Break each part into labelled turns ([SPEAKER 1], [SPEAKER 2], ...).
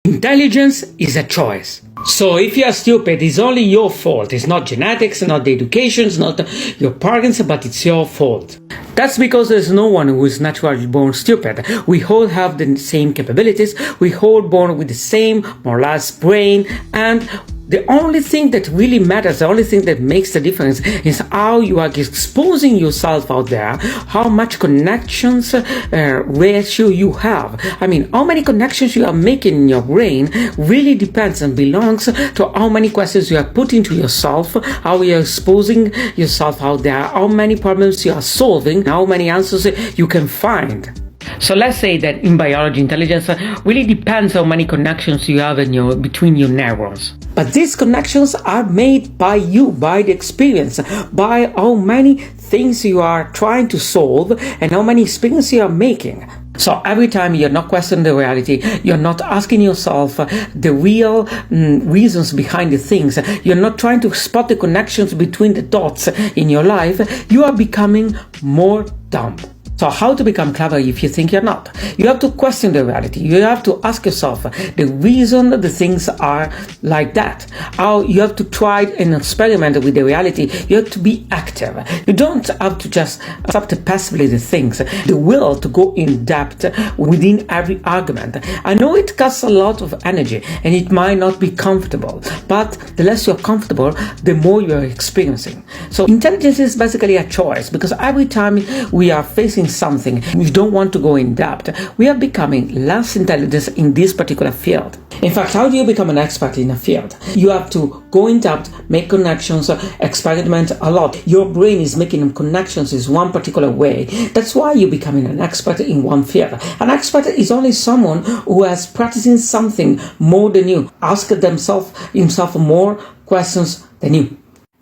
[SPEAKER 1] Intelligence is a choice. So if you are stupid, it's only your fault. It's not genetics, not the education, it's not your parents, but it's your fault. That's because there's no one who is naturally born stupid. We all have the same capabilities. We all born with the same, more or less, brain, and the only thing that really matters, the only thing that makes the difference is how you are exposing yourself out there, how much connections ratio you have. I mean, how many connections you are making in your brain really depends and belongs to how many questions you are putting to yourself, how you are exposing yourself out there, how many problems you are solving, how many answers you can find. So let's say that in biology, intelligence really depends how many connections you have between your neurons. But these connections are made by you, by the experience, by how many things you are trying to solve and how many experiences you are making. So every time you're not questioning the reality, you're not asking yourself the real reasons behind the things, you're not trying to spot the connections between the dots in your life, you are becoming more dumb. So how to become clever if you think you're not? You have to question the reality. You have to ask yourself the reason the things are like that. How you have to try and experiment with the reality. You have to be active. You don't have to just accept passively the things. The will to go in depth within every argument. I know it costs a lot of energy and it might not be comfortable, but the less you're comfortable, the more you're experiencing. So intelligence is basically a choice, because every time we are facing something we don't want to go in depth, we are becoming less intelligent in this particular field. In fact, how do you become an expert in a field? You have to go in depth, make connections, experiment a lot. Your brain is making connections in one particular way. That's why you're becoming an expert in one field. An expert is only someone who has practicing something more than you, ask himself more questions than you.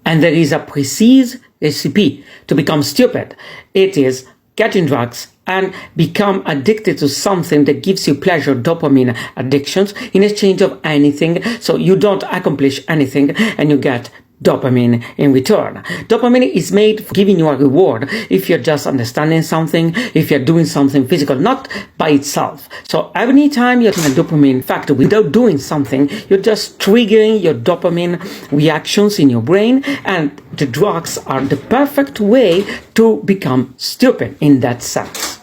[SPEAKER 1] And there is a precise recipe to become stupid. It is getting drugs and become addicted to something that gives you pleasure, dopamine addictions, in exchange of anything. So you don't accomplish anything and you get dopamine in return. Dopamine is made for giving you a reward if you're just understanding something, if you're doing something physical, not by itself. So every time you're in a dopamine factor without doing something, you're just triggering your dopamine reactions in your brain, and the drugs are the perfect way to become stupid in that sense.